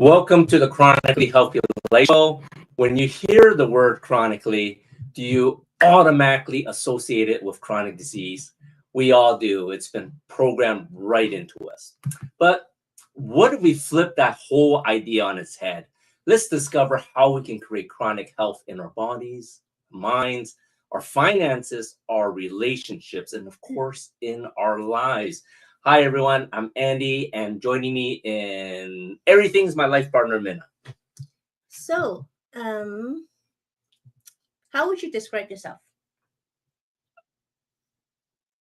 Welcome to the Chronically Healthy Life Show. When you hear the word chronically, do you automatically associate it with chronic disease? We all do. It's been programmed right into us. But what if we flip that whole idea on its head? Let's discover how we can create chronic health in our bodies, minds, our finances, our relationships, and of course, in our lives. Hi, everyone. I'm Andy, and joining me in everything's my life partner, Minna. So, how would you describe yourself?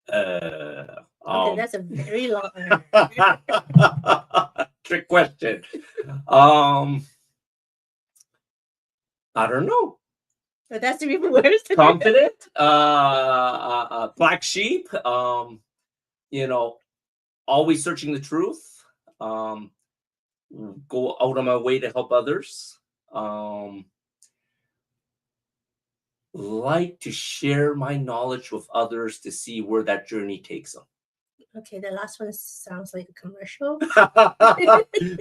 Okay, that's a very long trick question. I don't know. But that's even worse. Confident, black sheep. Always searching the truth. Go out on my way to help others. Like to share my knowledge with others to see where that journey takes them. Okay, the last one sounds like a commercial.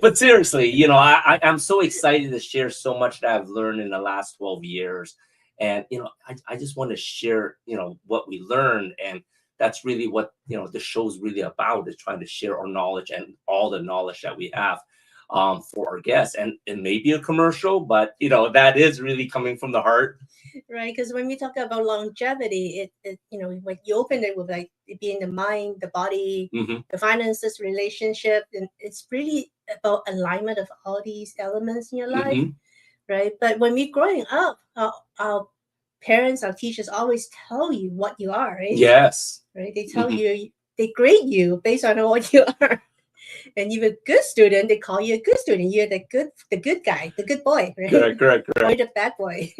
But seriously, I'm so excited to share so much that I've learned in the last 12 years. And, I just want to share, what we learned. And that's really what, the show's really about, is trying to share our knowledge and all the knowledge that we have for our guests. And it may be a commercial, but, that is really coming from the heart. Right, because when we talk about longevity, it when you open it with like it being the mind, the body, the finances, relationship, and it's really about alignment of all these elements in your life, right? But when we're growing up, our parents, our teachers always tell you what you are, right? Yes. Right, they tell you, they grade you based on what you are. And you're a good student, they call you a good student. You're the good guy, the good boy, right? Correct. Or the bad boy.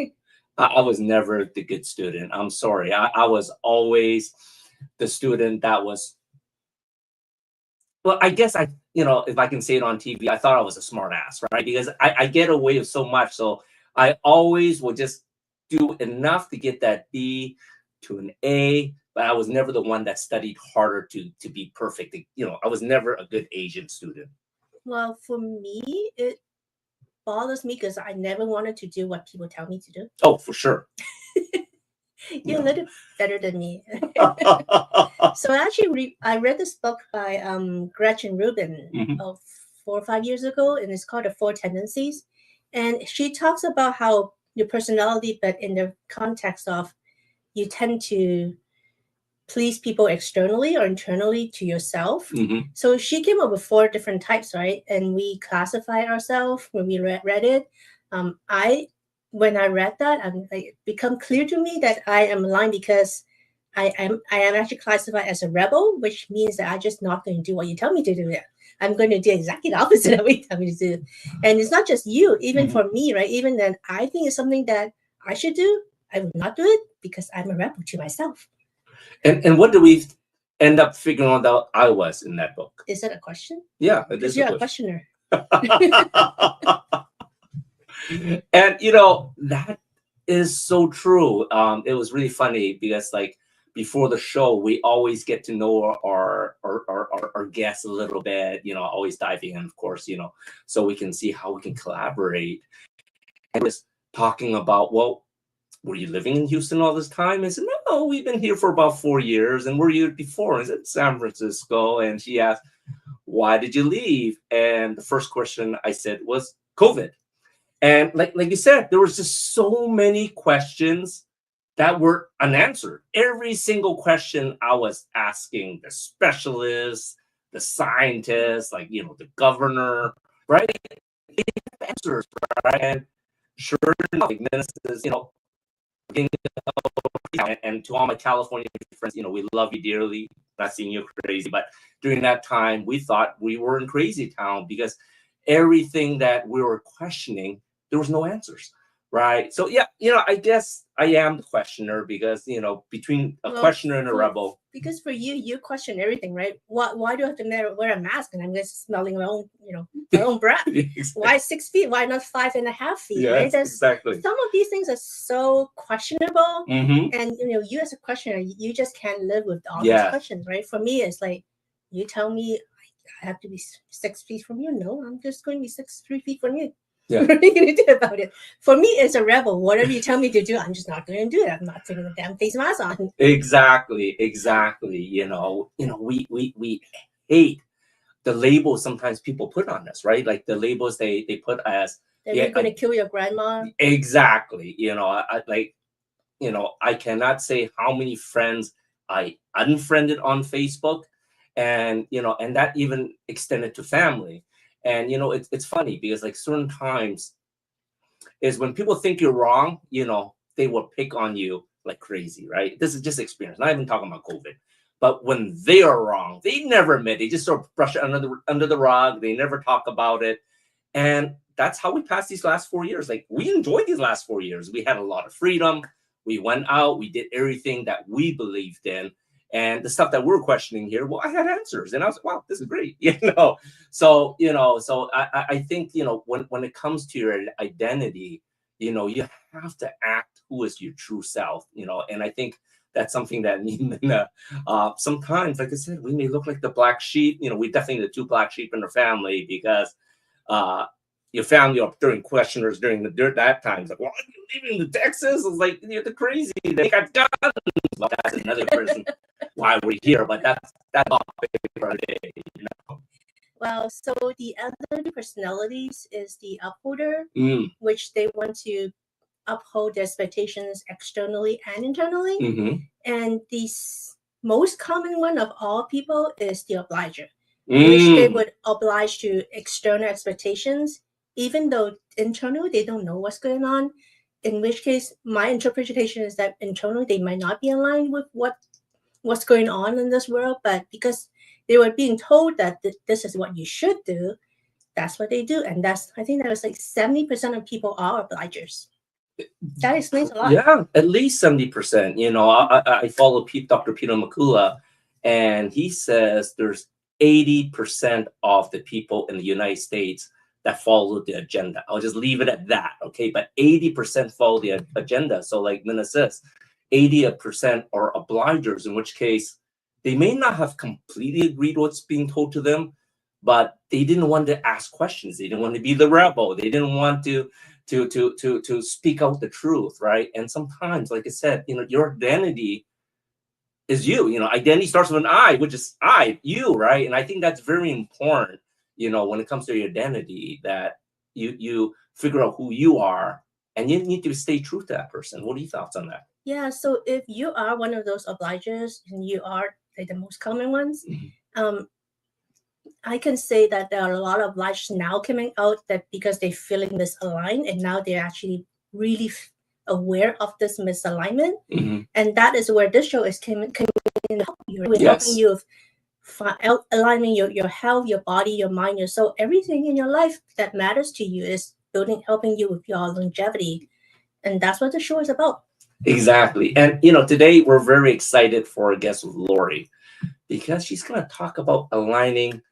I was never the good student. I'm sorry. I was always the student that was, well, I guess if I can say it on TV, I thought I was a smart ass, right? Because I get away with so much. So I always would just do enough to get that B to an A, but I was never the one that studied harder to be perfect. I was never a good Asian student. Well, for me, it bothers me because I never wanted to do what people tell me to do. Oh, for sure. You're a little better than me. So actually, I read this book by Gretchen Rubin of 4 or 5 years ago, and it's called The Four Tendencies. And she talks about how your personality, but in the context of you tend to please people externally or internally to yourself. So she came up with 4 different types, right? And we classified ourselves when we read it. When I read that, it become clear to me that I am aligned because I am actually classified as a rebel, which means that I'm just not going to do what you tell me to do. I'm going to do exactly the opposite of what you tell me to do. And it's not just you, even for me, right? Even then, I think it's something that I should do. I will not do it because I'm a rebel to myself. And what do we end up figuring out I was in that book? Is that a question? Yeah, it because is you're a questioner. And that is so true. It was really funny because before the show, we always get to know our guests a little bit, always diving in, of course, so we can see how we can collaborate. And just talking about, well, were you living in Houston all this time? I said, no, we've been here for about 4 years. And were you before? I said, San Francisco. And she asked, why did you leave? And the first question I said was COVID. And like you said, there was just so many questions that were unanswered. Every single question I was asking the specialists, the scientists, the governor, right? They have answers, right? And sure enough, ministers, and to all my California friends, we love you dearly. Not seeing you crazy, but during that time, we thought we were in crazy town because everything that we were questioning, there was no answers, right? So yeah, I guess I am the questioner because between a questioner and a rebel. Because for you question everything, right? Why do I have to wear a mask and I'm just smelling my own, my own breath? Exactly. Why 6 feet? Why not 5.5 feet? Yes, right? Exactly. Some of these things are so questionable, and you as a questioner, you just can't live with all these questions, right? For me, it's like you tell me I have to be 6 feet from you. No, I'm just going to be 3 feet from you. Yeah. What are you going to do about it? For me, as a rebel, whatever you tell me to do, I'm just not going to do it. I'm not taking the damn face mask on. Exactly. We hate the labels sometimes people put on us, right? Like the labels they put as That you're going to kill your grandma. Exactly. I cannot say how many friends I unfriended on Facebook, and that even extended to family. And it's funny because like certain times is when people think you're wrong, they will pick on you like crazy, right? This is just experience, not even talking about COVID. But when they are wrong, they never admit. They just sort of brush it under the rug. They never talk about it. And that's how we passed these last 4 years. Like, we enjoyed these last 4 years. We had a lot of freedom. We went out. We did everything that we believed in. And the stuff that we're questioning here, well, I had answers. And I was like, wow, this is great. So I think, when it comes to your identity, you have to act who is your true self, and I think that's something that Minna, sometimes, like I said, we may look like the black sheep. We definitely the two black sheep in the family, because your family up during questioners during that time. It's like, well, are you leaving to Texas? It's like, you're the crazy. They got guns. Well, that's another person why we're here, but that's topic for a day. Well, so the other personalities is the upholder, which they want to uphold the expectations externally and internally. Mm-hmm. And the most common one of all people is the obliger, which they would oblige to external expectations, even though internally they don't know what's going on. In which case, my interpretation is that internally they might not be aligned with what's going on in this world, but because they were being told that this is what you should do, that's what they do. And I think that was like 70% of people are obligers. That explains a lot. Yeah, at least 70%. I follow Dr. Peter McCullough, and he says there's 80% of the people in the United States that follow the agenda. I'll just leave it at that, okay? But 80% follow the agenda. So like Minna says, 80% are obligers, in which case they may not have completely agreed what's being told to them, but they didn't want to ask questions. They didn't want to be the rebel. They didn't want to speak out the truth, right? And sometimes, like I said, your identity is you. Identity starts with an I, which is you, right? And I think that's very important, when it comes to your identity, that you figure out who you are, and you need to stay true to that person. What are your thoughts on that? Yeah, so if you are one of those obligers, and you are like the most common ones, I can say that there are a lot of obligers now coming out that because they're feeling misaligned, and now they're actually really aware of this misalignment. And that is where this show is coming in to help you. We're helping you aligning your health, your body, your mind, your soul, everything in your life that matters to you is helping you with your longevity. And that's what the show is about. Exactly. And, today we're very excited for a guest with Lori, because she's going to talk about aligning,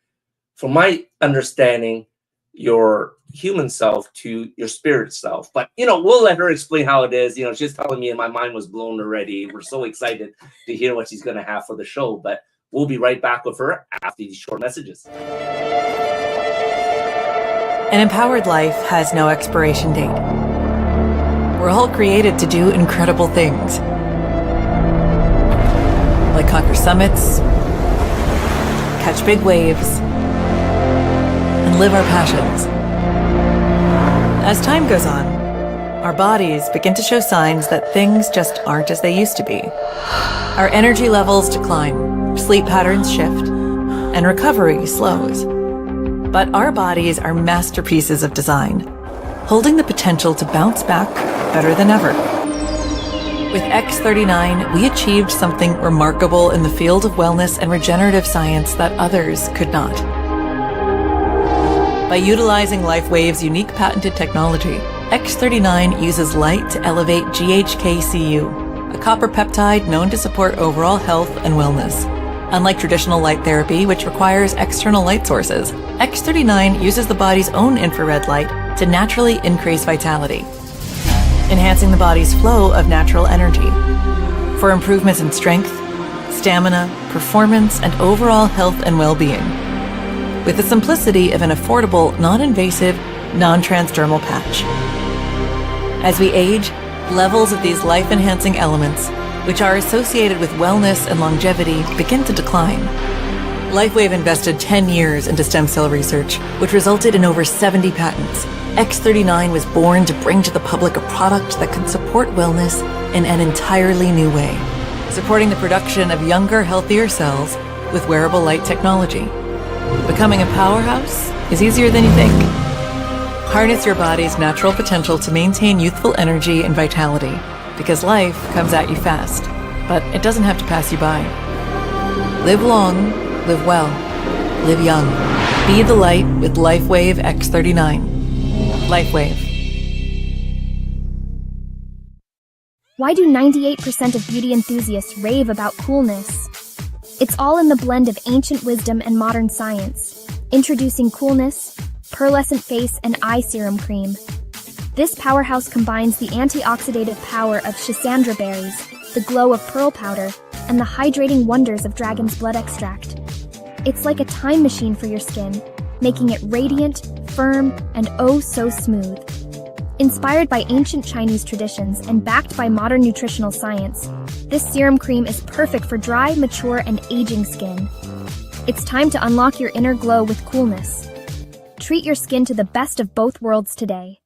from my understanding, your human self to your spirit self. But, we'll let her explain how it is. She's telling me and my mind was blown already. We're so excited to hear what she's going to have for the show. But we'll be right back with her after these short messages. An empowered life has no expiration date. We're all created to do incredible things, like conquer summits, catch big waves, and live our passions. As time goes on, our bodies begin to show signs that things just aren't as they used to be. Our energy levels decline, sleep patterns shift, and recovery slows. But our bodies are masterpieces of design, holding the potential to bounce back better than ever. With X39, we achieved something remarkable in the field of wellness and regenerative science that others could not. By utilizing LifeWave's unique patented technology, X39 uses light to elevate GHK-Cu, a copper peptide known to support overall health and wellness. Unlike traditional light therapy, which requires external light sources, X39 uses the body's own infrared light to naturally increase vitality, enhancing the body's flow of natural energy. For improvements in strength, stamina, performance, and overall health and well-being, with the simplicity of an affordable, non-invasive, non-transdermal patch. As we age, levels of these life-enhancing elements, which are associated with wellness and longevity, begin to decline. LifeWave invested 10 years into stem cell research, which resulted in over 70 patents. X39 was born to bring to the public a product that could support wellness in an entirely new way, supporting the production of younger, healthier cells with wearable light technology. Becoming a powerhouse is easier than you think. Harness your body's natural potential to maintain youthful energy and vitality, because life comes at you fast, but it doesn't have to pass you by. Live long, live well, live young. Be the light with LifeWave X39. LifeWave. Why do 98% of beauty enthusiasts rave about coolness? It's all in the blend of ancient wisdom and modern science. Introducing Coolness, Pearlescent Face and Eye Serum Cream. This powerhouse combines the antioxidative power of schisandra berries, the glow of pearl powder, and the hydrating wonders of dragon's blood extract. It's like a time machine for your skin, making it radiant, firm, and oh so smooth. Inspired by ancient Chinese traditions and backed by modern nutritional science, this serum cream is perfect for dry, mature, and aging skin. It's time to unlock your inner glow with Coolness. Treat your skin to the best of both worlds today.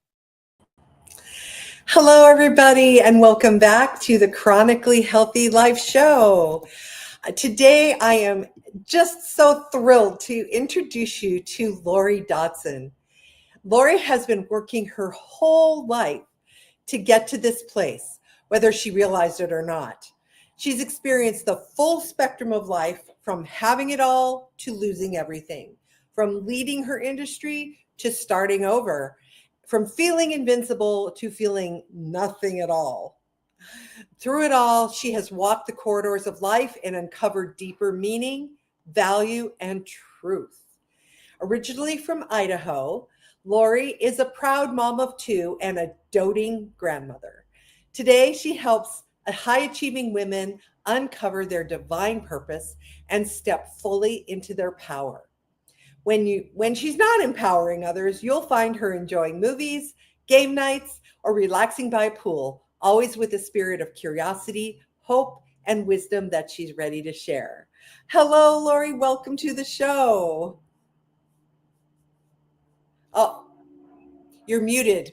Hello, everybody, and welcome back to the Chronically Healthy Life Show. Today, I am just so thrilled to introduce you to Lori Dodson. Lori has been working her whole life to get to this place, whether she realized it or not. She's experienced the full spectrum of life, from having it all to losing everything, from leading her industry to starting over, from feeling invincible to feeling nothing at all. Through it all, she has walked the corridors of life and uncovered deeper meaning, value, and truth. Originally from Idaho, Lori is a proud mom of two and a doting grandmother. Today, she helps high-achieving women uncover their divine purpose and step fully into their power. When she's not empowering others, you'll find her enjoying movies, game nights, or relaxing by a pool, always with a spirit of curiosity, hope, and wisdom that she's ready to share. Hello, Lori. Welcome to the show. Oh, you're muted.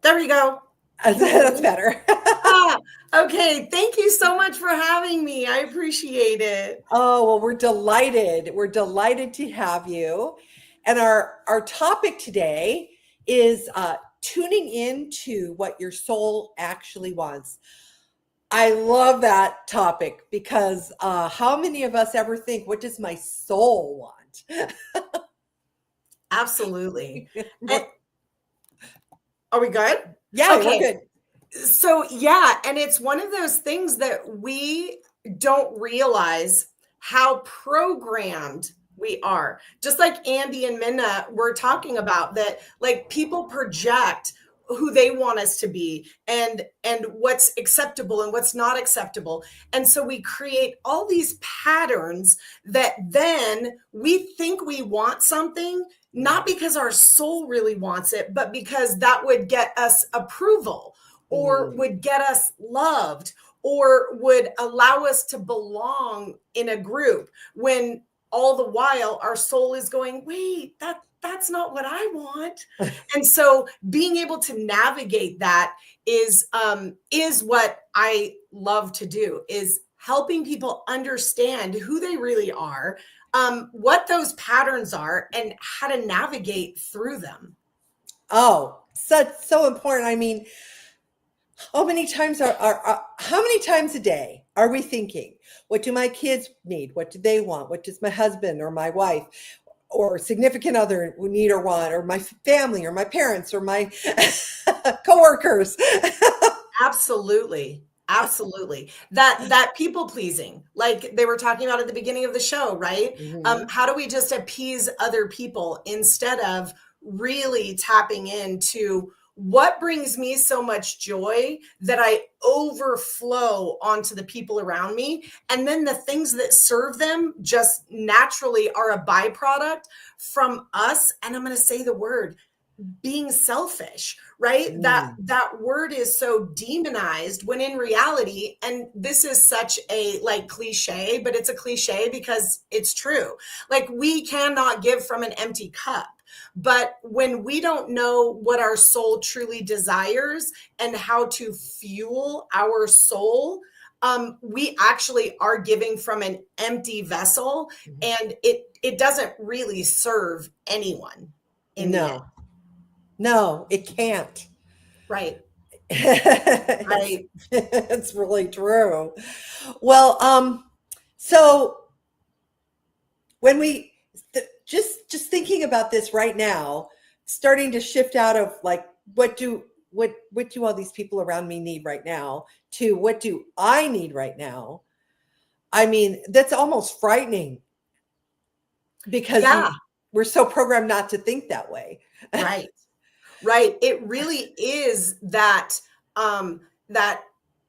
There we go. That's better. Okay. Thank you so much for having me. I appreciate it. Oh, well, we're delighted. We're delighted to have you. And our topic today is tuning into what your soul actually wants. I love that topic because how many of us ever think, what does my soul want? Absolutely. Are we good? Yeah, okay. We're good. So yeah, and it's one of those things that we don't realize how programmed we are. Just like Andy and Minna were talking about, that like people project who they want us to be and what's acceptable and what's not acceptable. And so we create all these patterns that then we think we want something, not because our soul really wants it, but because that would get us approval or would get us loved or would allow us to belong in a group, when all the while our soul is going, wait, that's not what I want. And so being able to navigate that is what I love to do, is helping people understand who they really are, what those patterns are, and how to navigate through them. Oh, so important. I mean, how many times how many times a day are we thinking, what do my kids need? What do they want? What does my husband or my wife or significant other need or want, or my family or my parents or my coworkers? Absolutely. Absolutely. That people pleasing, like they were talking about at the beginning of the show, right? Mm-hmm. How do we just appease other people instead of really tapping into what brings me so much joy that I overflow onto the people around me. And then the things that serve them just naturally are a byproduct from us. And I'm going to say the word, being selfish, right? That word is so demonized, when in reality, and this is such a like cliche, but it's a cliche because it's true. Like, we cannot give from an empty cup. But when we don't know what our soul truly desires and how to fuel our soul, we actually are giving from an empty vessel, and it doesn't really serve anyone in the end. No, it can't. Right. Right. It's really true. Well, so when we just thinking about this right now, starting to shift out of like, what do all these people around me need right now, to what do I need right now? I mean, that's almost frightening, because we're so programmed not to think that way. Right. Right. It really is that, that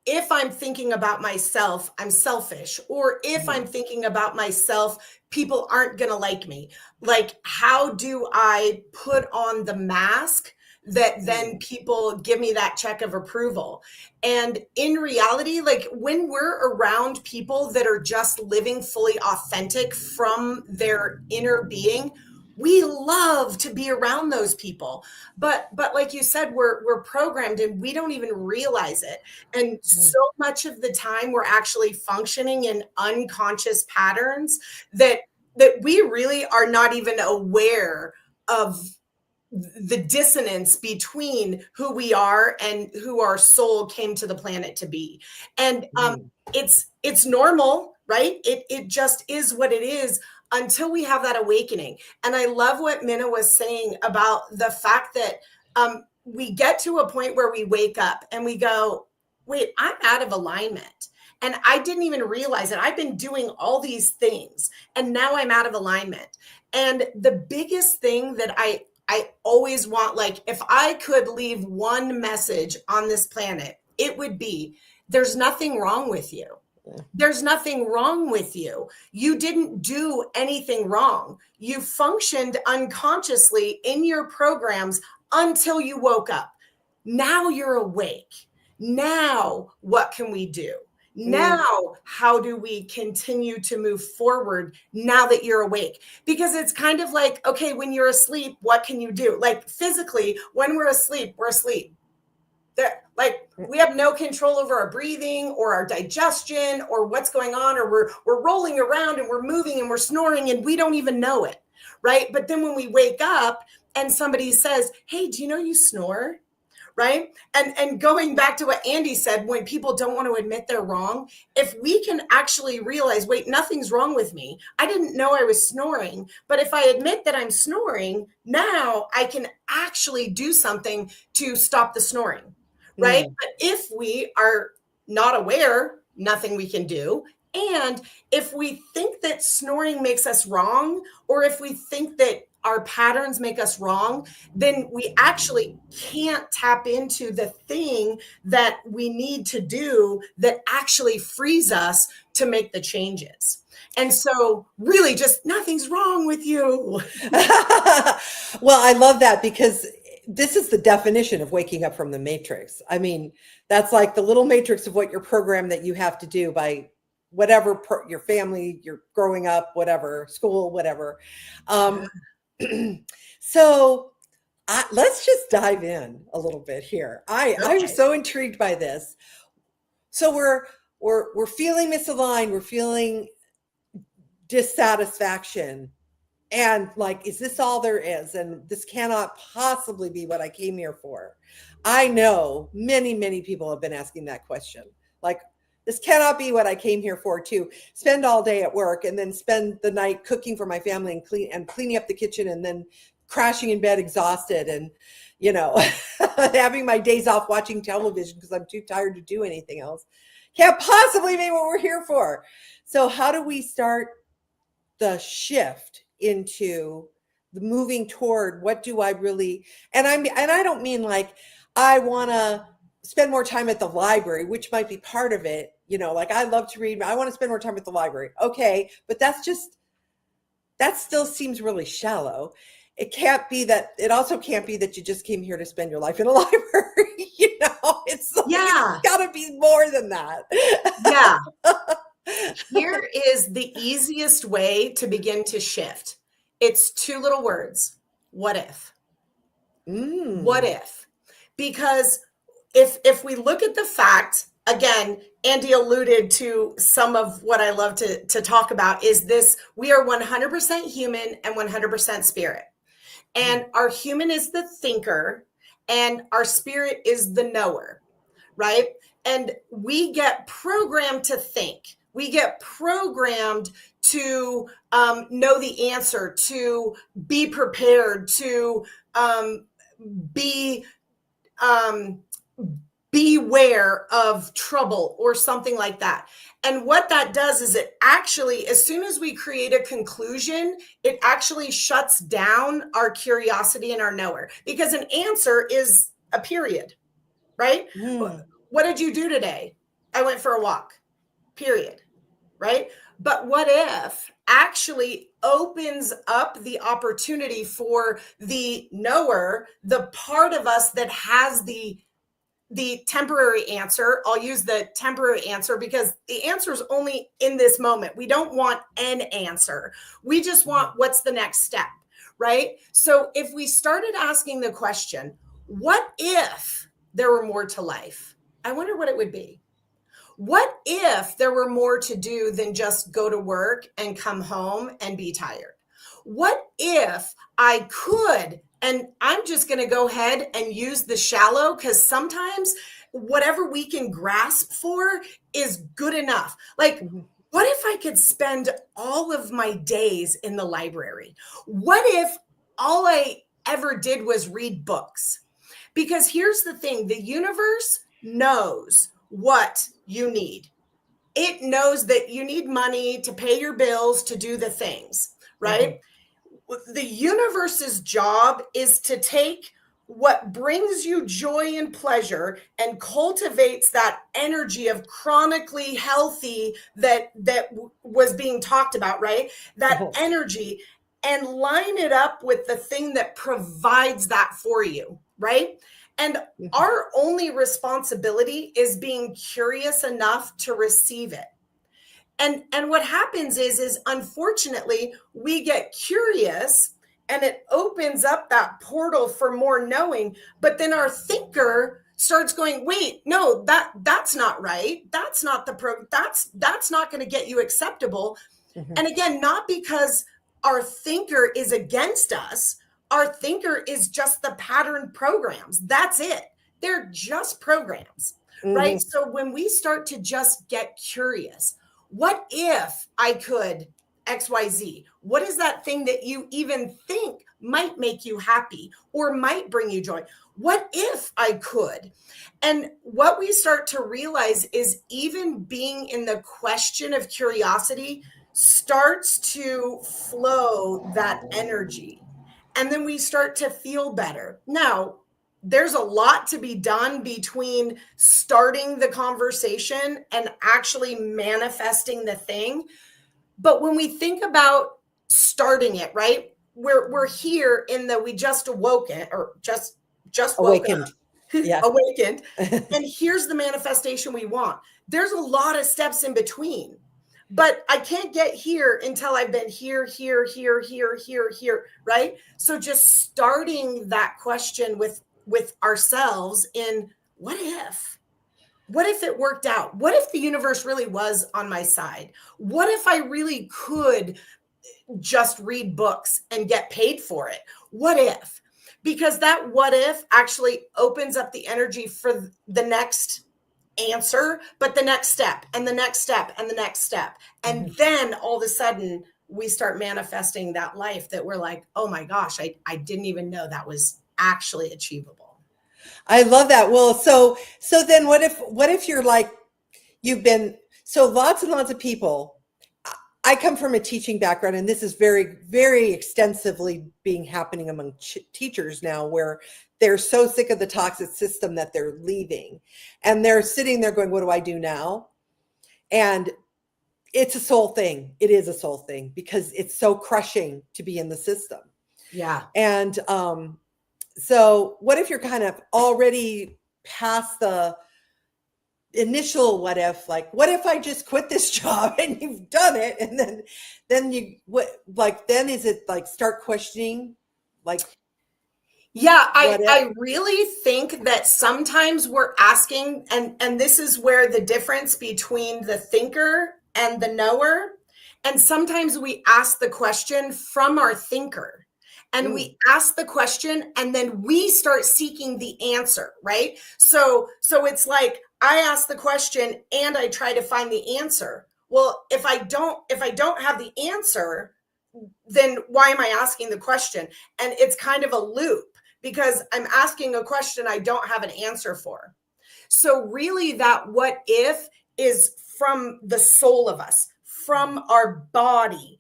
if I'm thinking about myself, I'm selfish. Or if I'm thinking about myself, people aren't going to like me. Like, how do I put on the mask that then people give me that check of approval? And in reality, like, when we're around people that are just living fully authentic from their inner being, we love to be around those people. But like you said, we're programmed and we don't even realize it. And so much of the time we're actually functioning in unconscious patterns that we really are not even aware of the dissonance between who we are and who our soul came to the planet to be. And it's normal, right? It just is what it is, until we have that awakening. And I love what Minna was saying about the fact that we get to a point where we wake up and we go, wait, I'm out of alignment. And I didn't even realize it. I've been doing all these things and now I'm out of alignment. And the biggest thing that I always want, like, if I could leave one message on this planet, it would be, there's nothing wrong with you. There's nothing wrong with you. You didn't do anything wrong. You functioned unconsciously in your programs until you woke up. Now you're awake. Now, what can we do? Now, how do we continue to move forward now that you're awake? Because it's kind of like, okay, when you're asleep, what can you do? Like, physically, when we're asleep, we're asleep. Like, we have no control over our breathing or our digestion or what's going on, or we're rolling around and we're moving and we're snoring and we don't even know it, right? But then when we wake up and somebody says, hey, do you know you snore? Right? And going back to what Andy said, when people don't want to admit they're wrong, if we can actually realize, wait, nothing's wrong with me. I didn't know I was snoring, but if I admit that I'm snoring, now I can actually do something to stop the snoring, right? But if we are not aware, nothing we can do. And if we think that snoring makes us wrong, or if we think that our patterns make us wrong, then we actually can't tap into the thing that we need to do that actually frees us to make the changes. And so really just nothing's wrong with you. Well, I love that, because this is the definition of waking up from the matrix. I mean, that's like the little matrix of what your program that you have to do by whatever, your family, you're growing up, whatever, school, whatever. So let's just dive in a little bit here. I'm so intrigued by this. So we're feeling misaligned. We're feeling dissatisfaction. And like, is this all there is? And this cannot possibly be what I came here for. I know many, many people have been asking that question. Like, this cannot be what I came here for, to spend all day at work and then spend the night cooking for my family and cleaning up the kitchen and then crashing in bed exhausted and, you know, having my days off watching television because I'm too tired to do anything else. Can't possibly be what we're here for. So how do we start the shift into the moving toward what do I really, and I don't mean like, I want to spend more time at the library, which might be part of it. You know, like I love to read. I want to spend more time at the library. Okay. But that still seems really shallow. It can't be that, it also can't be that you just came here to spend your life in a library. You know, it's like, it's gotta be more than that. Yeah. Here is the easiest way to begin to shift. It's two little words. What if? What if? Because if we look at the fact, again, Andy alluded to some of what I love to talk about is this: we are 100% human and 100% spirit. And our human is the thinker and our spirit is the knower, right? And we get programmed to think. We get programmed to know the answer, to be prepared, to beware of trouble or something like that. And what that does is it actually, as soon as we create a conclusion, it actually shuts down our curiosity and our knower, because an answer is a period, right? What did you do today? I went for a walk, period, right? But what if actually opens up the opportunity for the knower, the part of us that has the temporary answer. I'll use the temporary answer because the answer is only in this moment. We don't want an answer. We just want what's the next step, right? So if we started asking the question, what if there were more to life? I wonder what it would be. What if there were more to do than just go to work and come home and be tired? What if I could, and I'm just going to go ahead and use the shallow, because sometimes whatever we can grasp for is good enough. Like, what if I could spend all of my days in the library? What if all I ever did was read books? Because here's the thing, the universe knows what you need. It knows that you need money to pay your bills, to do the things, right? The universe's job is to take what brings you joy and pleasure and cultivates that energy of chronically healthy that was being talked about, right? That energy, and line it up with the thing that provides that for you, right? And our only responsibility is being curious enough to receive it. And what happens is unfortunately we get curious and it opens up that portal for more knowing, but then our thinker starts going, wait, no, that's not right. That's not that's not going to get you acceptable. And again, not because our thinker is against us. Our thinker is just the pattern programs. That's it. They're just programs, right? So when we start to just get curious, what if I could XYZ? What is that thing that you even think might make you happy or might bring you joy? What if I could? And what we start to realize is even being in the question of curiosity starts to flow that energy. And then we start to feel better. Now, there's a lot to be done between starting the conversation and actually manifesting the thing. But when we think about starting it, right? We're here in the we just awoken or just awakened. Awakened. And here's the manifestation we want. There's a lot of steps in between. But I can't get here until I've been here, right? So just starting that question with ourselves in what if it worked out? What if the universe really was on my side? What if I really could just read books and get paid for it? What if? Because that what if actually opens up the energy for the next answer, but the next step and the next step and the next step. And then all of a sudden we start manifesting that life that we're like, oh my gosh, I didn't even know that was actually achievable. I love that. Well, so then what if you're like, you've been, so lots and lots of people, I come from a teaching background, and this is very, very extensively happening among teachers now, where they're so sick of the toxic system that they're leaving, and they're sitting there going, what do I do now? And it's a soul thing. It is a soul thing because it's so crushing to be in the system. Yeah. And so what if you're kind of already past the initial what if, like, what if I just quit this job, and you've done it, and then then is it like start questioning, like, yeah, I really think that sometimes we're asking, and this is where the difference between the thinker and the knower, and sometimes we ask the question from our thinker. And we ask the question, and then we start seeking the answer, right? So it's like I ask the question and I try to find the answer. Well, if I don't have the answer, then why am I asking the question? And it's kind of a loop because I'm asking a question I don't have an answer for. So really, that what if is from the soul of us, from our body.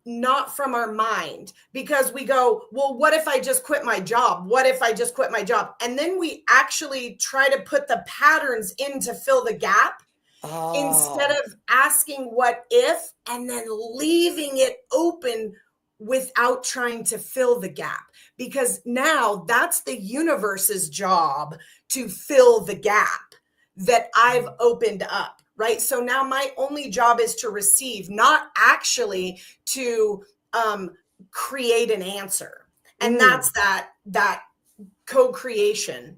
Not from our mind, because we go, well, what if I just quit my job? What if I just quit my job? And then we actually try to put the patterns in to fill the gap instead of asking what if and then leaving it open without trying to fill the gap. Because now that's the universe's job to fill the gap that I've opened up. Right. So now my only job is to receive, not actually to create an answer. And that's that co-creation.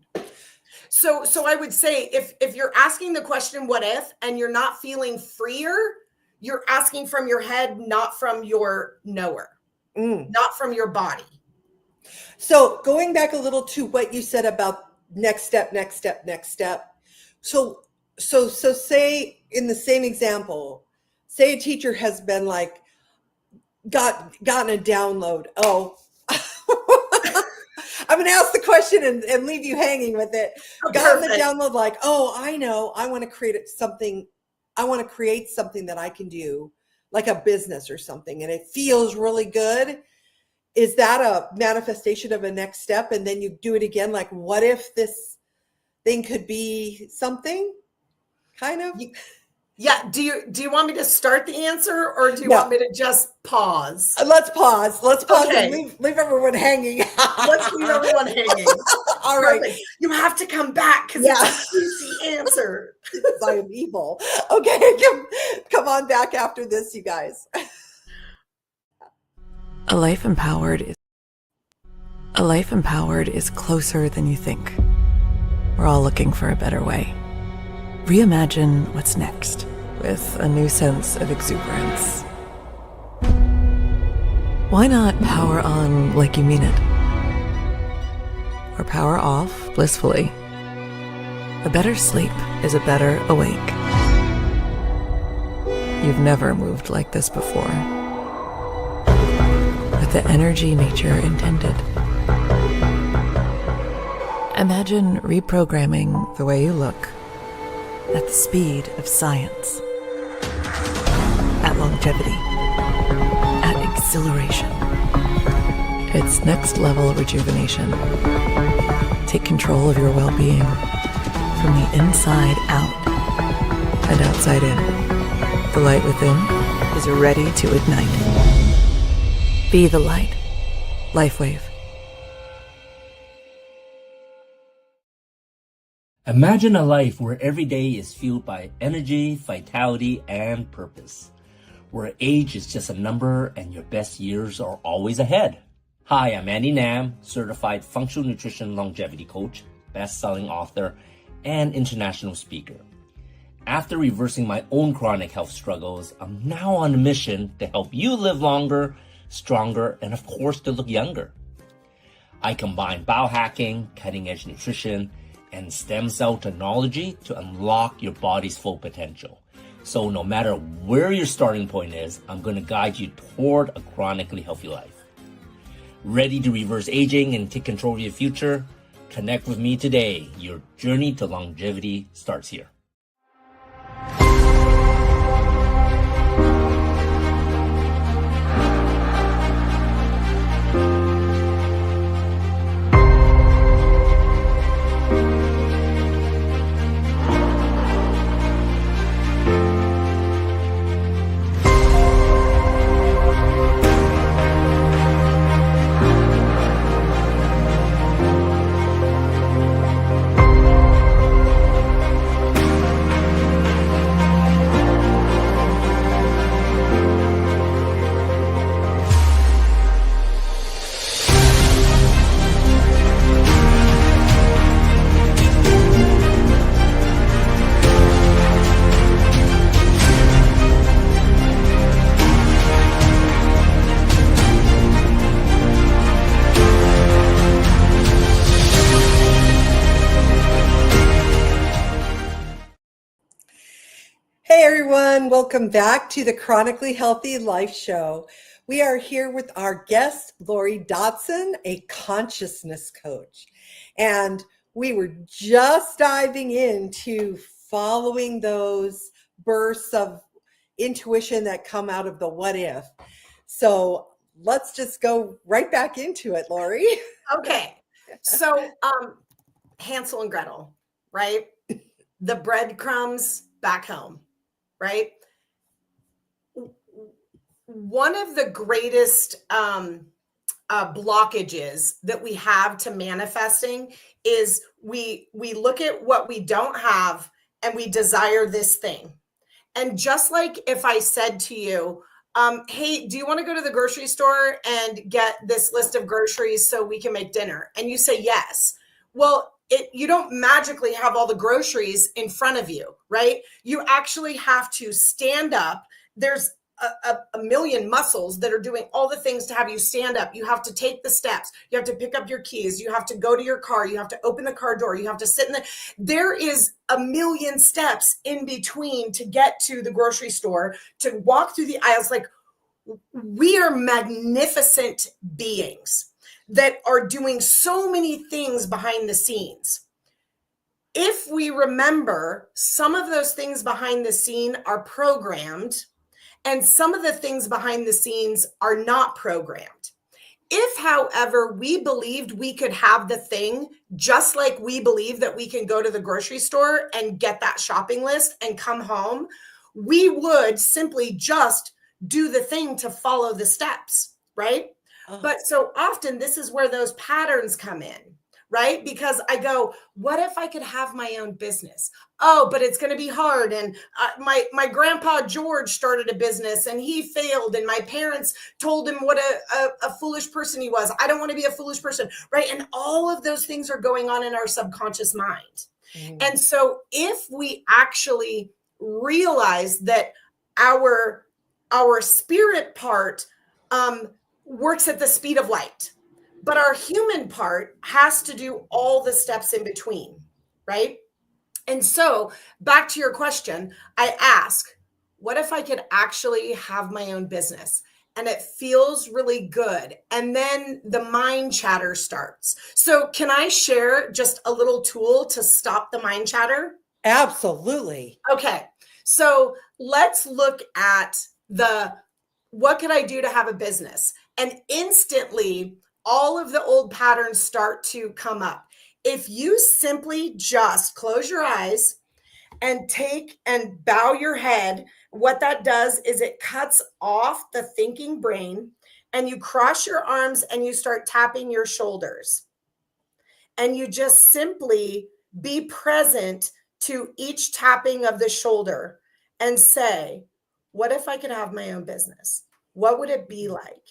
So I would say if you're asking the question, what if, and you're not feeling freer, you're asking from your head, not from your knower, not from your body. So going back a little to what you said about next step. So say in the same example, say a teacher has been like, gotten a download. Oh, I'm going to ask the question and leave you hanging with it. Oh, gotten the download like, oh, I know, I want to create something. I want to create something that I can do like a business or something. And it feels really good. Is that a manifestation of a next step? And then you do it again. Like, what if this thing could be something? Kind of. Yeah. Do you want me to start the answer, or do you want me to just pause? Let's pause. Okay. And leave everyone hanging. Let's leave everyone hanging. All right. Perfect. You have to come back because it's a juicy answer. I am evil. Okay, come on back after this, you guys. A life empowered is closer than you think. We're all looking for a better way. Reimagine what's next with a new sense of exuberance. Why not power on like you mean it? Or power off blissfully? A better sleep is a better awake. You've never moved like this before. With the energy nature intended. Imagine reprogramming the way you look at the speed of science, at longevity, at exhilaration. It's next level rejuvenation. Take control of your well-being from the inside out and outside in. The light within is ready to ignite. Be the light. LifeWave. Imagine a life where every day is fueled by energy, vitality, and purpose. Where age is just a number and your best years are always ahead. Hi, I'm Andy Nam, certified functional nutrition longevity coach, best-selling author, and international speaker. After reversing my own chronic health struggles, I'm now on a mission to help you live longer, stronger, and of course to look younger. I combine biohacking, cutting-edge nutrition, and stem cell technology to unlock your body's full potential. So no matter where your starting point is, I'm going to guide you toward a chronically healthy life. Ready to reverse aging and take control of your future? Connect with me today. Your journey to longevity starts here. everyone. Welcome back to the Chronically Healthy Life Show. We are here with our guest, Lori Dotson, a consciousness coach. And we were just diving into following those bursts of intuition that come out of the what if. So let's just go right back into it, Lori. Okay. So Hansel and Gretel, right? The breadcrumbs back home, right? One of the greatest blockages that we have to manifesting is we look at what we don't have and we desire this thing. And just like if I said to you, hey, do you want to go to the grocery store and get this list of groceries so we can make dinner? And you say yes. Well, you don't magically have all the groceries in front of you, right? You actually have to stand up. There's a million muscles that are doing all the things to have you stand up. You have to take the steps. You have to pick up your keys. You have to go to your car. You have to open the car door. You have to sit in there is a million steps in between to get to the grocery store, to walk through the aisles. Like, we are magnificent beings that are doing so many things behind the scenes. If we remember, some of those things behind the scene are programmed, and some of the things behind the scenes are not programmed. If, however, we believed we could have the thing, just like we believe that we can go to the grocery store and get that shopping list and come home, we would simply just do the thing to follow the steps, right? But so often this is where those patterns come in, right? Because I go, what if I could have my own business? Oh, but it's going to be hard. And my grandpa George started a business and he failed. And my parents told him what a foolish person he was. I don't want to be a foolish person, right? And all of those things are going on in our subconscious mind. And so if we actually realize that our spirit part works at the speed of light, but our human part has to do all the steps in between, right? And so back to your question, I ask, what if I could actually have my own business? And it feels really good. And then the mind chatter starts. So can I share just a little tool to stop the mind chatter? Absolutely. Okay. So let's look at what could I do to have a business? And instantly, all of the old patterns start to come up. If you simply just close your eyes and take and bow your head, what that does is it cuts off the thinking brain, and you cross your arms and you start tapping your shoulders. And you just simply be present to each tapping of the shoulder and say, what if I could have my own business? What would it be like?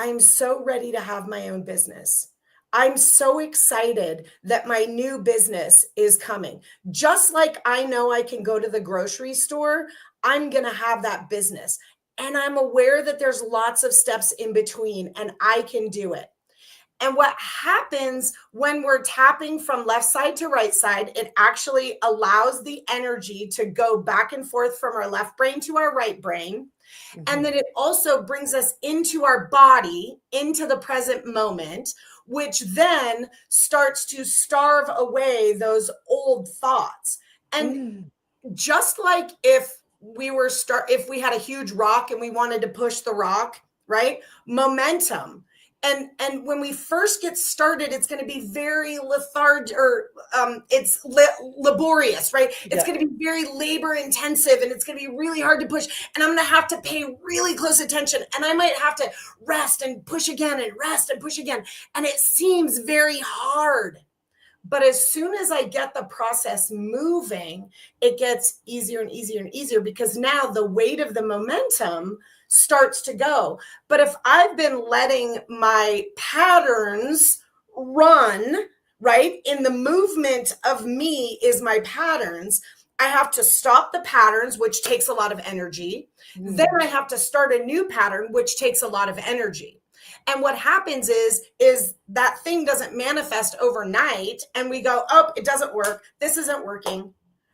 I'm so ready to have my own business. I'm so excited that my new business is coming. Just like I know I can go to the grocery store, I'm going to have that business. And I'm aware that there's lots of steps in between and I can do it. And what happens when we're tapping from left side to right side, it actually allows the energy to go back and forth from our left brain to our right brain. Mm-hmm. And then it also brings us into our body, into the present moment, which then starts to starve away those old thoughts. And just like if we had a huge rock and we wanted to push the rock, right? Momentum. And when we first get started, it's going to be very lethargic, or it's laborious, right? It's going to be very labor intensive, and it's going to be really hard to push. And I'm going to have to pay really close attention, and I might have to rest and push again and rest and push again. And it seems very hard. But as soon as I get the process moving, it gets easier and easier and easier, because now the weight of the momentum starts to go. But if I've been letting my patterns run, right, in the movement of me is my patterns, I have to stop the patterns, which takes a lot of energy. Then I have to start a new pattern, which takes a lot of energy. And what happens is that thing doesn't manifest overnight and we go, oh, it doesn't work. This isn't working,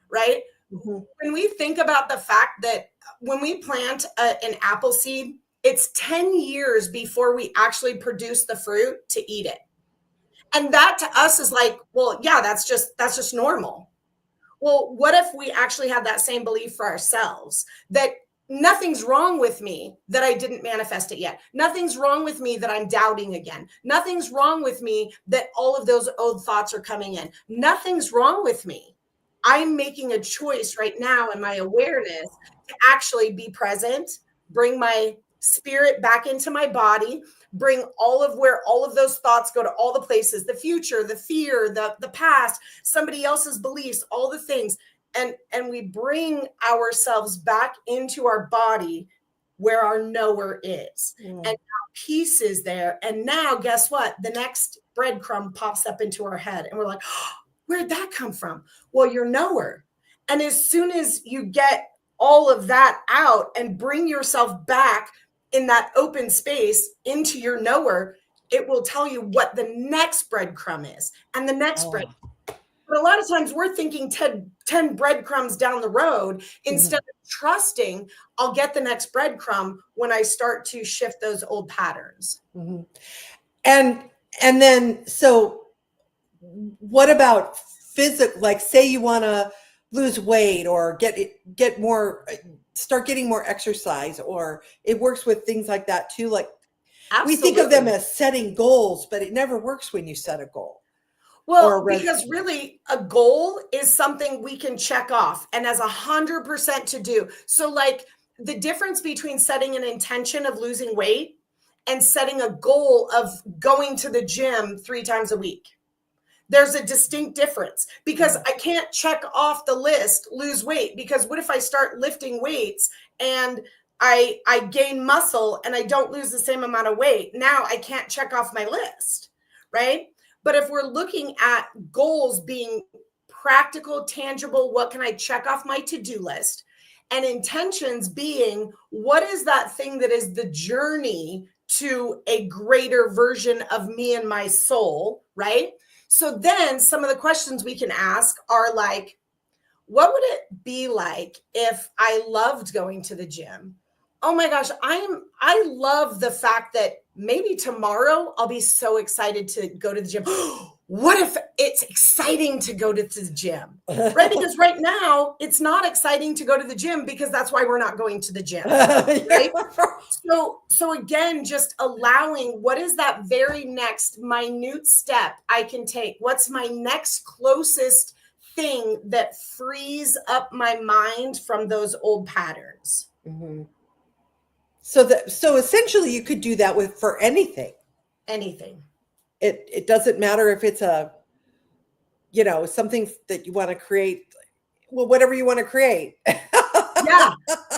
right? when we think about the fact that when we plant an apple seed, it's 10 years before we actually produce the fruit to eat it. And that to us is like, well, yeah, that's just normal. Well, what if we actually had that same belief for ourselves, that nothing's wrong with me that I didn't manifest it yet. Nothing's wrong with me that I'm doubting again. Nothing's wrong with me that all of those old thoughts are coming in. Nothing's wrong with me. I'm making a choice right now in my awareness to actually be present, bring my spirit back into my body, bring all of where all of those thoughts go to all the places, the future, the fear, the past, somebody else's beliefs, all the things. And we bring ourselves back into our body where our knower is. And now peace is there. And now guess what? The next breadcrumb pops up into our head and we're like, oh, where'd that come from? Well, your knower. And as soon as you get all of that out and bring yourself back in that open space into your knower, it will tell you what the next breadcrumb is and the next bread. But a lot of times we're thinking 10 breadcrumbs down the road instead of trusting I'll get the next breadcrumb when I start to shift those old patterns. And then, so what about physical, like say you want to lose weight or get more, start getting more exercise, or it works with things like that too. Like we think of them as setting goals, but it never works when you set a goal. Well, because really a goal is something we can check off and has 100% to do. So like the difference between setting an intention of losing weight and setting a goal of going to the gym 3 times a week. There's a distinct difference, because I can't check off the list, lose weight, because what if I start lifting weights and I gain muscle and I don't lose the same amount of weight? Now I can't check off my list, right? But if we're looking at goals being practical, tangible, what can I check off my to-do list? And intentions being, what is that thing that is the journey to a greater version of me and my soul, right? So then some of the questions we can ask are like, what would it be like if I loved going to the gym? Oh my gosh, I love the fact that maybe tomorrow I'll be so excited to go to the gym. What if it's exciting to go to the gym, right? Because right now it's not exciting to go to the gym, because that's why we're not going to the gym, right? So again, just allowing, what is that very next minute step I can take? What's my next closest thing that frees up my mind from those old patterns? So essentially you could do that for anything. Anything. It doesn't matter if it's something that you want to create, well, whatever you want to create.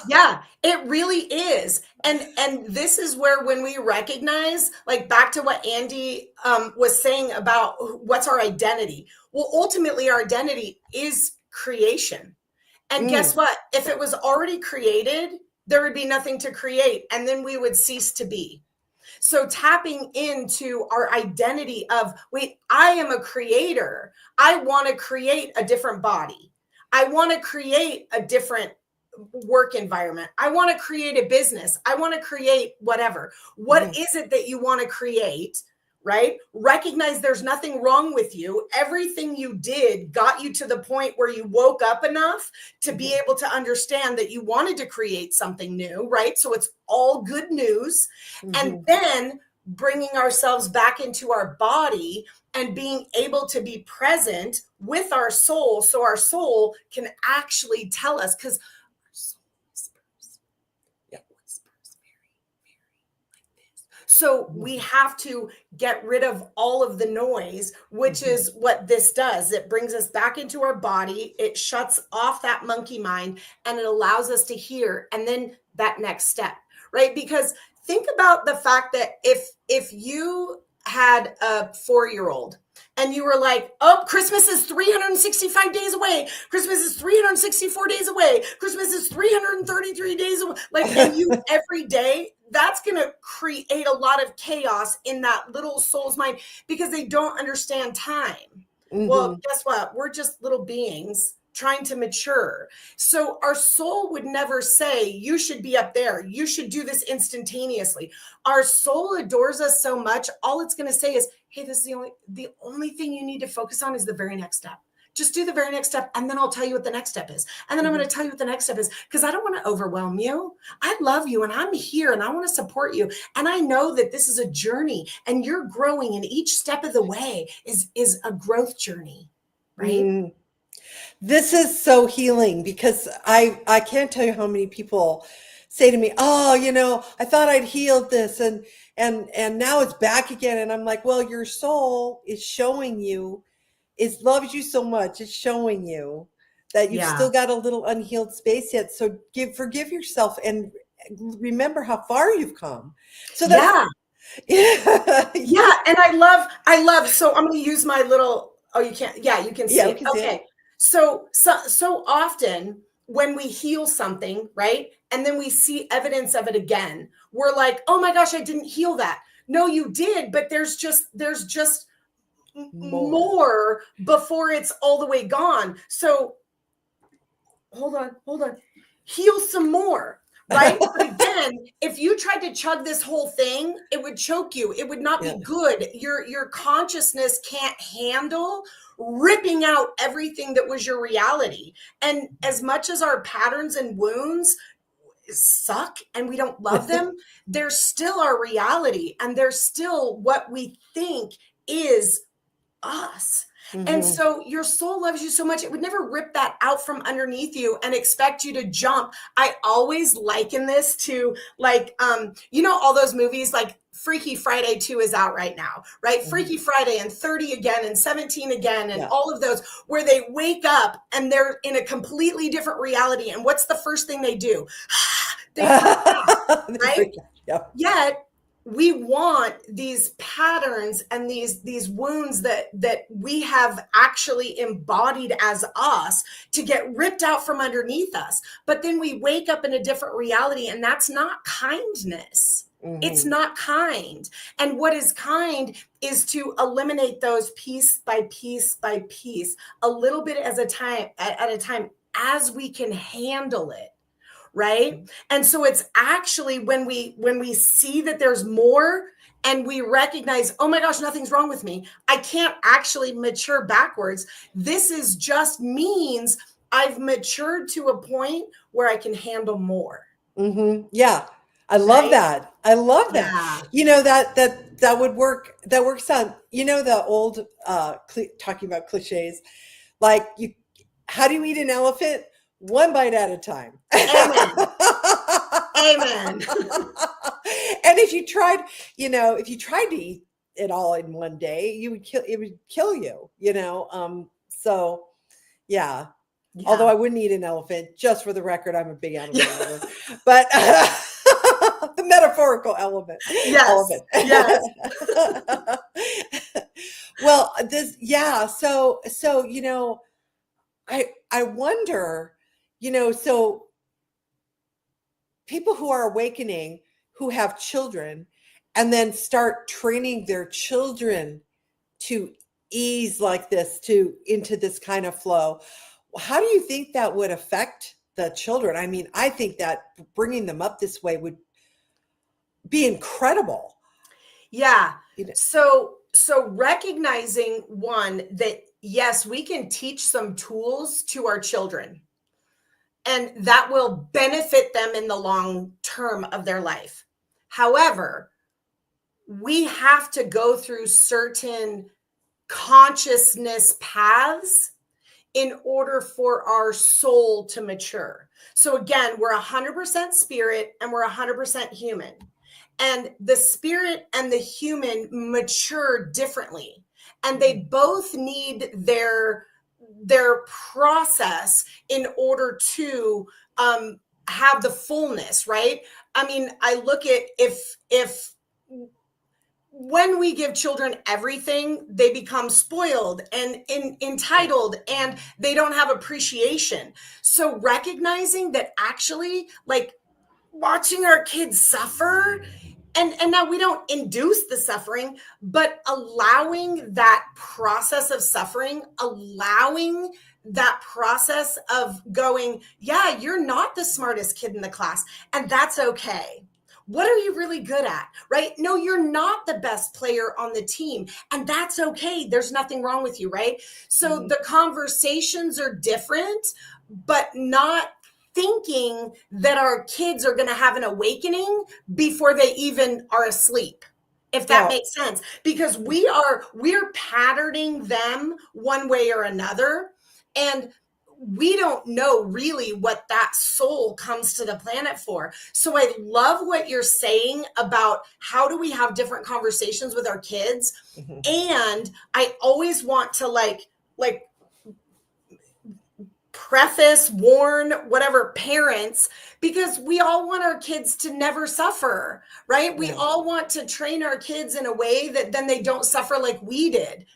Yeah, it really is. And this is where, when we recognize, like back to what Andy was saying about what's our identity. Well, ultimately our identity is creation. And guess what? If it was already created, there would be nothing to create, and then we would cease to be. So tapping into our identity of, wait, I am a creator. I want to create a different body. I want to create a different work environment. I want to create a business. I want to create whatever. What is it that you want to create? Right? Recognize there's nothing wrong with you. Everything you did got you to the point where you woke up enough to be able to understand that you wanted to create something new, right? So it's all good news. And then bringing ourselves back into our body and being able to be present with our soul, so our soul can actually tell us, because so we have to get rid of all of the noise, which is what this does. It brings us back into our body. It shuts off that monkey mind, and it allows us to hear. And then that next step, right? Because think about the fact that if you had a 4-year-old and you were like, oh, Christmas is 365 days away. Christmas is 364 days away. Christmas is 333 days away. Like, and you every day, that's going to create a lot of chaos in that little soul's mind, because they don't understand time. Well, guess what? We're just little beings trying to mature. So our soul would never say, you should be up there, you should do this instantaneously. Our soul adores us so much, all it's going to say is, hey, this is the only thing you need to focus on is the very next step. Just do the very next step, and then I'll tell you what the next step is. And then I'm going to tell you what the next step is, because I don't want to overwhelm you. I love you, and I'm here, and I want to support you. And I know that this is a journey, and you're growing, and each step of the way is a growth journey, right? This is so healing, because I can't tell you how many people say to me, oh, I thought I'd healed this, and now it's back again. And I'm like, well, your soul is showing you, loves you so much. It's showing you that you've still got a little unhealed space yet. So forgive yourself and remember how far you've come. So that's, yeah. And I love, so I'm going to use my little, oh, you can't, you can see it. Okay. So often when we heal something, right? And then we see evidence of it again, we're like, oh my gosh, I didn't heal that. No, you did, but there's just more before it's all the way gone. So hold on, heal some more, right? But again, if you tried to chug this whole thing, it would choke you. It would not be good. Your consciousness can't handle ripping out everything that was your reality. And as much as our patterns and wounds suck and we don't love them, they're still our reality, and they're still what we think is us. And so your soul loves you so much, it would never rip that out from underneath you and expect you to jump. I always liken this to like, all those movies, like Freaky Friday 2 is out right now, right? Freaky Friday and 30 again and 17 again and all of those, where they wake up and they're in a completely different reality. And what's the first thing they do? They freak out, right? Yet we want these patterns and these wounds that we have actually embodied as us to get ripped out from underneath us. But then we wake up in a different reality, and that's not kindness. It's not kind. And what is kind is to eliminate those piece by piece by piece, a little bit at a time, as we can handle it. Right. And so it's actually when we see that there's more and we recognize, oh my gosh, nothing's wrong with me, I can't actually mature backwards. This is just means I've matured to a point where I can handle more. Yeah. I love that. I love that. That would work. That works on, the old, talking about cliches, like how do you eat an elephant? One bite at a time. Amen. Amen. And if you tried to eat it all in one day, it would kill you, So yeah. Although I wouldn't eat an elephant, just for the record, I'm a big animal lover. But the metaphorical elephant. Yes. Well, so I wonder, so people who are awakening, who have children, and then start training their children to ease like this, into this kind of flow. How do you think that would affect the children? I mean, I think that bringing them up this way would be incredible. Yeah. So recognizing, one, that yes, we can teach some tools to our children, and that will benefit them in the long term of their life. However, we have to go through certain consciousness paths in order for our soul to mature. So again, we're 100% spirit and we're 100% human. And the spirit and the human mature differently. And they both need their process in order to have the fullness, right? I mean, I look at if when we give children everything, they become spoiled and entitled, and they don't have appreciation. So recognizing that actually, like, watching our kids suffer, and now we don't induce the suffering, but allowing that process of suffering, allowing that process of going, yeah, you're not the smartest kid in the class, and that's okay. What are you really good at, right? No, you're not the best player on the team, and that's okay. There's nothing wrong with you, right? So the conversations are different, but not thinking that our kids are going to have an awakening before they even are asleep, if that makes sense, because we're patterning them one way or another, and we don't know really what that soul comes to the planet for. So I love what you're saying about how do we have different conversations with our kids. And I always want to like preface, warn, whatever, parents, because we all want our kids to never suffer, right? We all want to train our kids in a way that then they don't suffer like we did.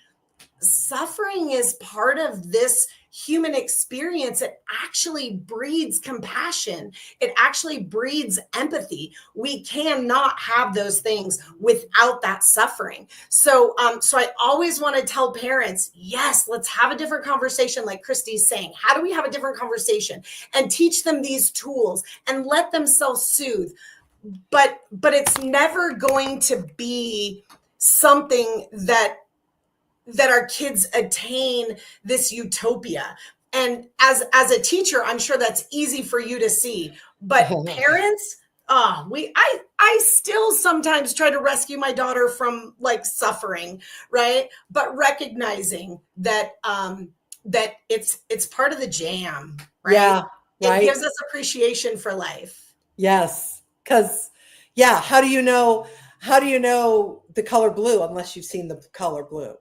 Suffering is part of this human experience. It actually breeds compassion. It actually breeds empathy. We cannot have those things without that suffering. So I always want to tell parents, yes, let's have a different conversation, like Christy's saying. How do we have a different conversation and teach them these tools and let them self-soothe? But it's never going to be something that our kids attain this utopia. And as a teacher, I'm sure that's easy for you to see. But parents, I still sometimes try to rescue my daughter from like suffering, right? But recognizing that that it's part of the jam, right? Yeah, right. It gives us appreciation for life. Yes, because how do you know the color blue unless you've seen the color blue?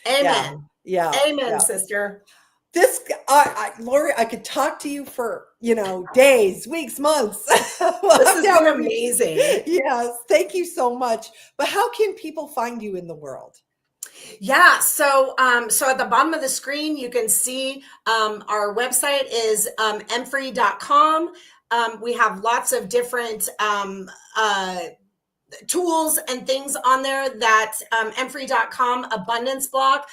Amen. Yeah. Amen, sister. This, Lori, I could talk to you for, days, weeks, months. This has been amazing. Yes. Thank you so much. But how can people find you in the world? Yeah. So at the bottom of the screen, you can see our website is mfree.com. We have lots of different tools and things on there. That mfree.com abundance block.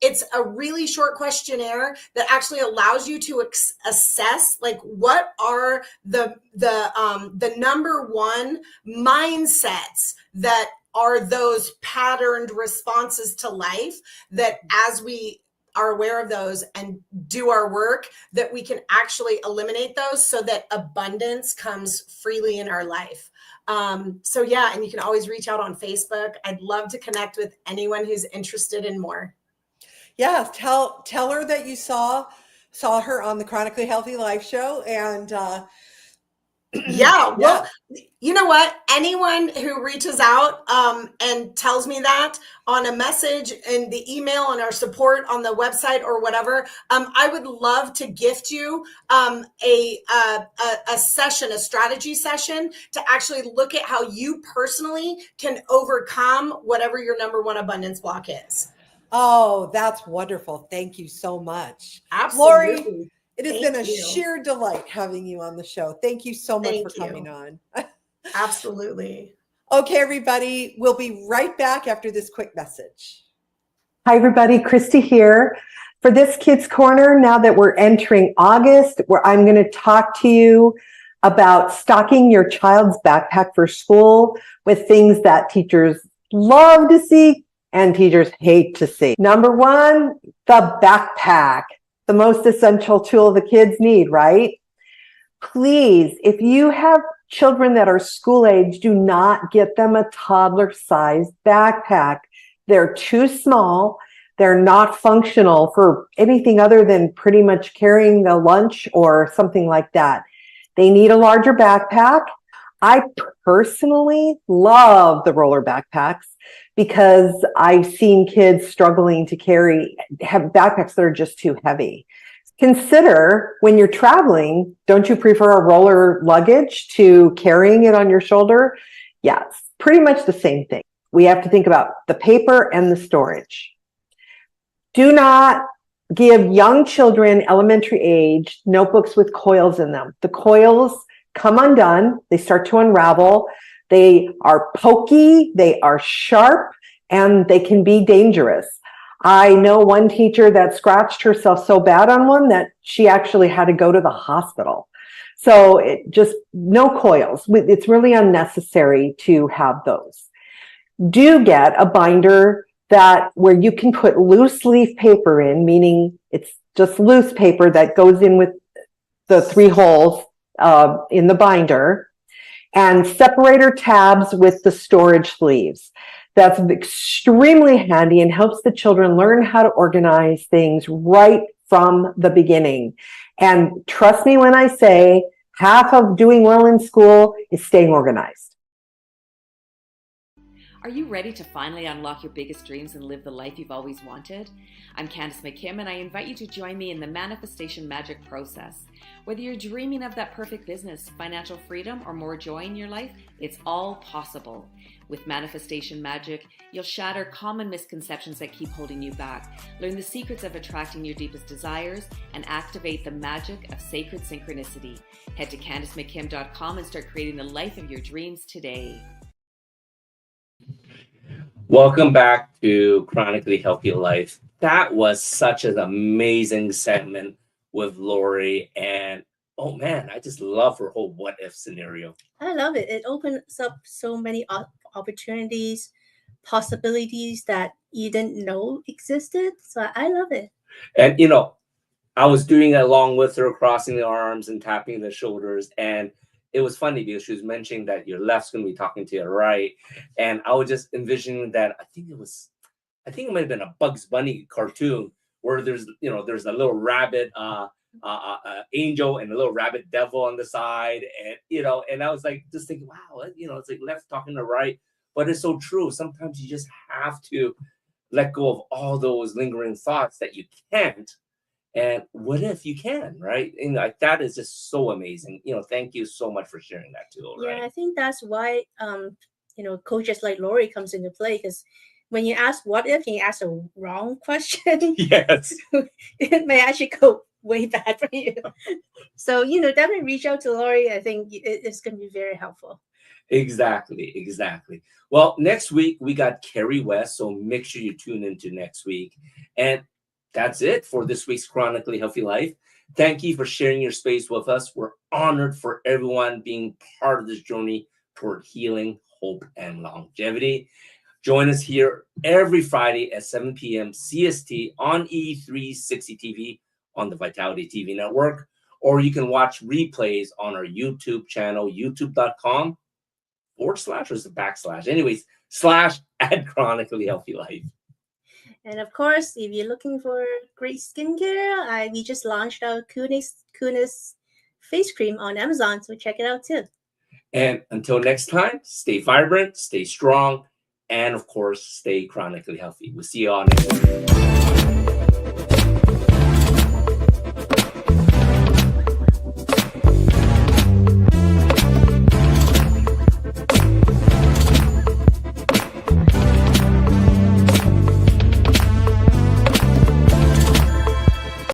It's a really short questionnaire that actually allows you to assess like what are the number one mindsets that are those patterned responses to life, that as we are aware of those and do our work, that we can actually eliminate those so that abundance comes freely in our life. And you can always reach out on Facebook. I'd love to connect with anyone who's interested in more. Yeah. Tell her that you saw her on the Chronically Healthy Life show. And well, you know what? Anyone who reaches out and tells me that on a message in the email and our support on the website or whatever, I would love to gift you a session, a strategy session to actually look at how you personally can overcome whatever your number one abundance block is. Oh, that's wonderful. Thank you so much. Absolutely. Lori, it has been a sheer delight having you on the show. Thank you so much for coming on. Absolutely. Okay, everybody, we'll be right back after this quick message. Hi, everybody. Christy here. For this Kids Corner, now that we're entering August, where I'm going to talk to you about stocking your child's backpack for school with things that teachers love to see and teachers hate to see. Number one, the backpack. The most essential tool the kids need, right? Please, if you have children that are school age, do not get them a toddler-sized backpack. They're too small. They're not functional for anything other than pretty much carrying a lunch or something like that. They need a larger backpack. I personally love the roller backpacks because I've seen kids struggling to have backpacks that are just too heavy. Consider when you're traveling, don't you prefer a roller luggage to carrying it on your shoulder? Yeah, it's pretty much the same thing. We have to think about the paper and the storage. Do not give young children, elementary age, notebooks with coils in them. The coils come undone. They start to unravel. They are pokey, they are sharp, and they can be dangerous. I know one teacher that scratched herself so bad on one that she actually had to go to the hospital. So it just, no coils. It's really unnecessary to have those. Do get a binder that where you can put loose leaf paper in, meaning it's just loose paper that goes in with the 3 holes in the binder, and separator tabs with the storage sleeves. That's extremely handy and helps the children learn how to organize things right from the beginning. And trust me when I say half of doing well in school is staying organized. Are you ready to finally unlock your biggest dreams and live the life you've always wanted? I'm Candice McKim, and I invite you to join me in the manifestation magic process. Whether you're dreaming of that perfect business, financial freedom, or more joy in your life, it's all possible. With Manifestation Magic, you'll shatter common misconceptions that keep holding you back, learn the secrets of attracting your deepest desires, and activate the magic of sacred synchronicity. Head to CandiceMcKim.com and start creating the life of your dreams today. Welcome back to Chronically Healthy Life. That was such an amazing segment with Lori, and oh man, I just love her whole what if scenario. I love it. It opens up so many opportunities, possibilities that you didn't know existed. So I love it. And you know, I was doing it along with her, crossing the arms and tapping the shoulders, and it was funny because she was mentioning that your left's going to be talking to your right, and I was just envisioning that. I think it might have been a Bugs Bunny cartoon where there's a little rabbit angel and a little rabbit devil on the side, and I was like just thinking, wow, it's like left talking to right, but it's so true. Sometimes you just have to let go of all those lingering thoughts that you can't. And what if you can, right? And like that is just so amazing. Thank you so much for sharing that too. Yeah, Right? I think that's why coaches like Lori comes into play, because when you ask what if, and you ask a wrong question, Yes. it may actually go way bad for you. So definitely reach out to Lori. I think it's going to be very helpful. Exactly. Well, next week we got Carrie West, so make sure you tune into next week. And that's it for this week's Chronically Healthy Life. Thank you for sharing your space with us. We're honored for everyone being part of this journey toward healing, hope, and longevity. Join us here every Friday at 7 p.m. CST on E360 TV on the Vitality TV network, or you can watch replays on our YouTube channel, youtube.com/ or is the / anyways, / Chronically Healthy Life. And of course, if you're looking for great skincare, we just launched our Kunis face cream on Amazon, so check it out too. And until next time, stay vibrant, stay strong, and of course, stay chronically healthy. We'll see you all next week.